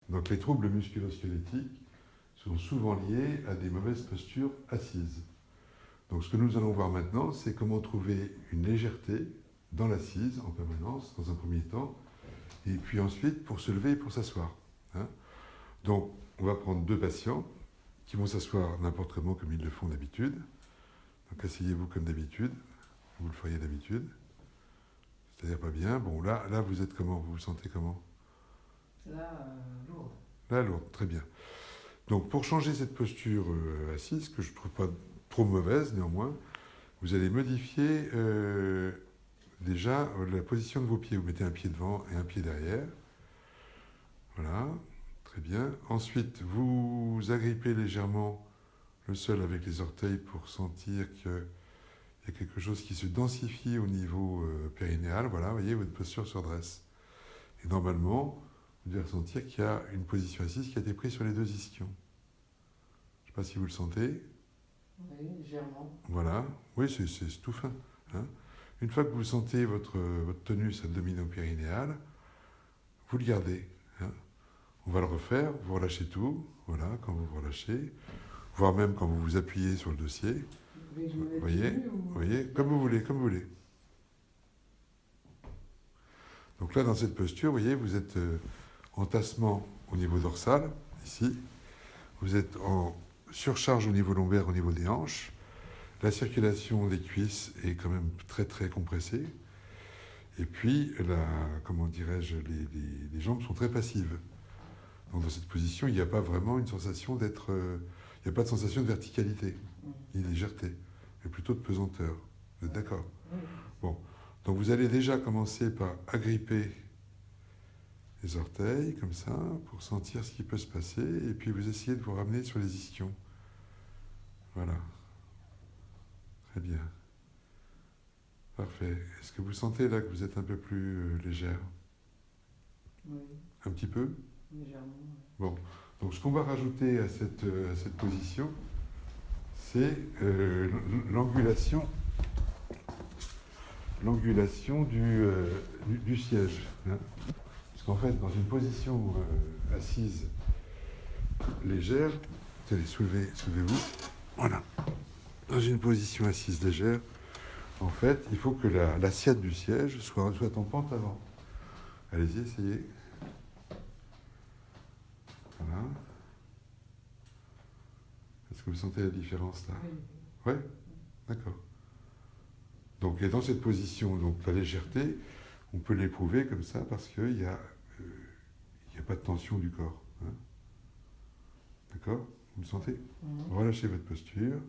Donc les troubles musculo-squelettiques sont souvent liés à des mauvaises postures assises. Donc ce que nous allons voir maintenant, c'est comment trouver une légèreté dans l'assise en permanence, dans un premier temps, et puis ensuite pour se lever et pour s'asseoir. Hein. Donc on va prendre 2 patients qui vont s'asseoir n'importe comment comme ils le font d'habitude. Donc asseyez-vous comme d'habitude, vous le feriez d'habitude. C'est-à-dire pas bien. Bon, là vous êtes comment? Vous vous sentez comment? Là, lourde. Là, lourde, très bien. Donc pour changer cette posture assise, que je ne trouve pas trop mauvaise néanmoins, vous allez modifier déjà la position de vos pieds. Vous mettez un pied devant et un pied derrière. Voilà, très bien. Ensuite, vous agrippez légèrement le sol avec les orteils pour sentir qu'il y a quelque chose qui se densifie au niveau périnéal. Voilà, vous voyez, votre posture se redresse. Et normalement, vous devez ressentir qu'il y a une position assise qui a été prise sur les 2 ischions. Je ne sais pas si vous le sentez. Oui, légèrement. Voilà, oui, c'est tout fin. Hein. Une fois que vous sentez votre tonus abdominopérinéal, vous le gardez. Hein. On va le refaire, vous relâchez tout, voilà, quand vous vous relâchez, voire même quand vous vous appuyez sur le dossier. Vous voyez, comme vous voulez, comme vous voulez. Donc là, dans cette posture, vous voyez, vous êtes en tassement au niveau dorsal, ici. Vous êtes en surcharge au niveau lombaire, au niveau des hanches. La circulation des cuisses est quand même très très compressée. Et puis, comment dirais-je, les jambes sont très passives. Donc dans cette position, il n'y a pas vraiment une sensation d'être... il n'y a pas de sensation de verticalité, ni de légèreté, mais plutôt de pesanteur. Vous êtes d'accord? Bon. Donc vous allez déjà commencer par agripper les orteils, comme ça, pour sentir ce qui peut se passer, et puis vous essayez de vous ramener sur les ischions. Voilà. Très bien. Parfait. Est-ce que vous sentez là que vous êtes un peu plus légère? Oui. Un petit peu? Légèrement. Bon. Donc ce qu'on va rajouter à cette position, c'est l'angulation du siège. Hein. Parce qu'en fait, dans une position assise légère, allez, soulevez-vous. Voilà. Dans une position assise légère, en fait, il faut que l'assiette du siège soit en pente avant. Allez-y, essayez. Voilà. Est-ce que vous sentez la différence là? Oui. Ouais. D'accord. Donc, et dans cette position, donc la légèreté, on peut l'éprouver comme ça parce qu'il n'y a pas de tension du corps. Hein. D'accord? Vous le sentez? Relâchez votre posture.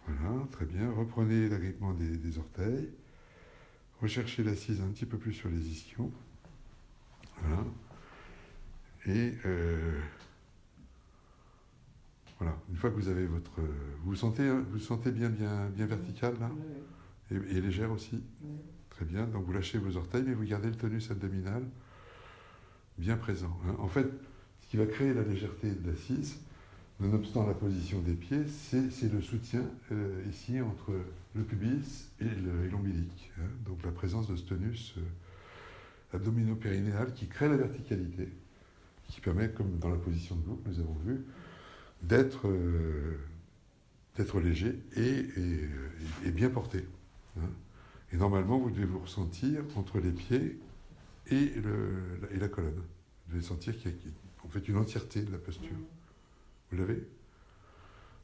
Voilà, très bien. Reprenez l'agrippement des orteils. Recherchez l'assise un petit peu plus sur les ischions. Voilà. Et voilà. Une fois que vous avez votre... Vous vous sentez bien vertical là? Et légère aussi? Très bien. Donc vous lâchez vos orteils, mais vous gardez le tonus abdominal bien présent. Hein. En fait, ce qui va créer la légèreté de l'assise, nonobstant la position des pieds, c'est le soutien ici entre le pubis et l'ombilique. Hein. Donc la présence de ce tonus abdominopérinéal qui crée la verticalité, qui permet, comme dans la position de vous que nous avons vue, d'être léger et bien porté. Hein. Et normalement, vous devez vous ressentir entre les pieds et la colonne. Vous devez sentir qu'il y a en fait une entièreté de la posture. Vous l'avez?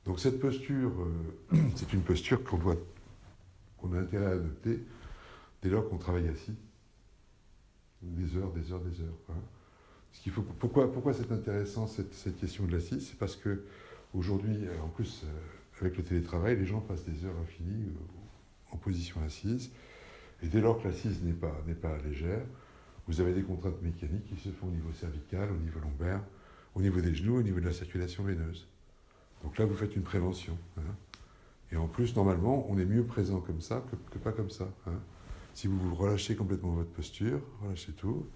Donc cette posture, c'est une posture qu'on a intérêt à adopter dès lors qu'on travaille assis. Des heures. Hein. Pourquoi c'est intéressant cette question de l'assise? C'est parce que aujourd'hui, en plus, avec le télétravail, les gens passent des heures infinies en position assise. Et dès lors que l'assise n'est pas légère, vous avez des contraintes mécaniques qui se font au niveau cervical, au niveau lombaire, au niveau des genoux, au niveau de la circulation veineuse. Donc là, vous faites une prévention. Hein. Et en plus, normalement, on est mieux présent comme ça que pas comme ça. Hein. Si vous relâchez complètement votre posture, relâchez tout,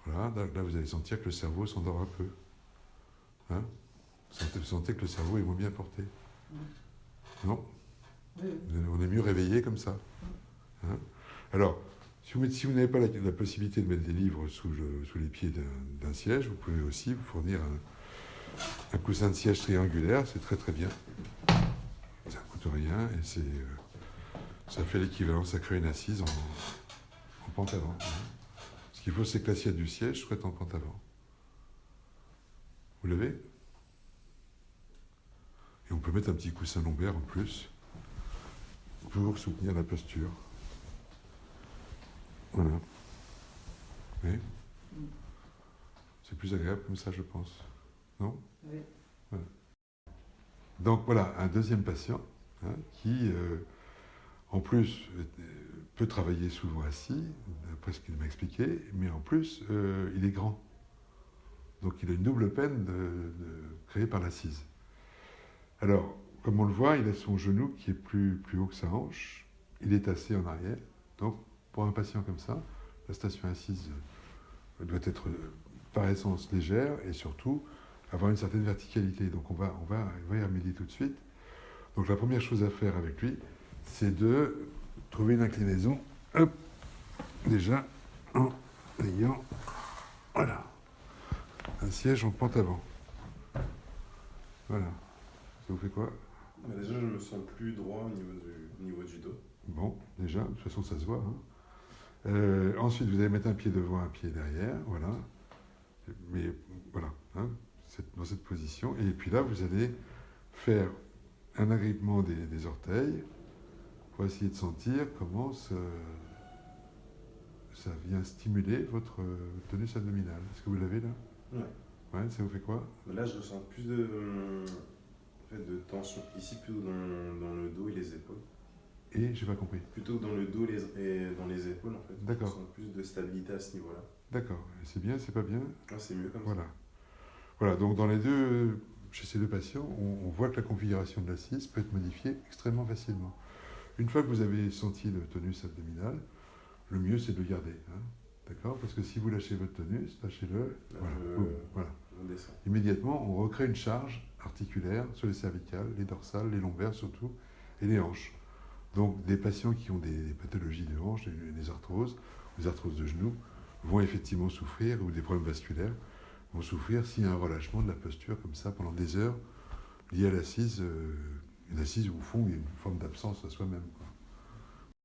voilà, là vous allez sentir que le cerveau s'endort un peu. Hein. Vous sentez que le cerveau est moins bien porté. Non? On est mieux réveillé comme ça. Hein. Alors, Si vous n'avez pas la possibilité de mettre des livres sous les pieds d'un siège, vous pouvez aussi vous fournir un coussin de siège triangulaire, c'est très très bien. Ça ne coûte rien et ça fait l'équivalent, ça crée une assise en pente avant. Ce qu'il faut, c'est que l'assiette du siège soit en pente avant. Vous levez? Et on peut mettre un petit coussin lombaire en plus pour soutenir la posture. Voilà. Oui. C'est plus agréable comme ça, je pense. Non? Oui. Voilà. Donc voilà, un deuxième patient qui, en plus, peut travailler souvent assis, d'après ce qu'il m'a expliqué, mais en plus, il est grand. Donc il a une double peine créée par l'assise. Alors, comme on le voit, il a son genou qui est plus haut que sa hanche. Il est assis en arrière. Donc, pour un patient comme ça, la station assise doit être par essence légère et surtout avoir une certaine verticalité. Donc, on va y remédier tout de suite. Donc, la première chose à faire avec lui, c'est de trouver une inclinaison. Hop, déjà, en ayant, voilà, un siège en pente avant. Voilà. Ça vous fait quoi? Déjà, je me sens plus droit au niveau du dos. Bon, déjà, de toute façon, ça se voit. Ensuite, vous allez mettre un pied devant, un pied derrière, voilà. Mais voilà, dans cette position. Et puis là, vous allez faire un agrippement des orteils pour essayer de sentir comment ça vient stimuler votre tonus abdominal. Est-ce que vous l'avez là? Ouais. Ouais, ça vous fait quoi? Là, je ressens plus de tension ici, plutôt dans le dos et les épaules. Et j'ai pas compris. Plutôt dans le dos et dans les épaules, en fait. D'accord. Je sens plus de stabilité à ce niveau-là. D'accord. C'est bien, c'est pas bien? Ah, c'est mieux comme Voilà. ça. Voilà, donc chez ces deux patients, on voit que la configuration de l'assise peut être modifiée extrêmement facilement. Une fois que vous avez senti le tonus abdominal, le mieux c'est de le garder. D'accord? Parce que si vous lâchez votre tonus, lâchez-le. Là, Voilà. Voilà. on descend. Immédiatement, on recrée une charge articulaire sur les cervicales, les dorsales, les lombaires surtout, et les hanches. Donc des patients qui ont des pathologies de hanches, des arthroses de genoux, vont effectivement souffrir, ou des problèmes vasculaires, vont souffrir s'il y a un relâchement de la posture comme ça pendant des heures lié à l'assise, une assise où au fond il y a une forme d'absence à soi-même, quoi.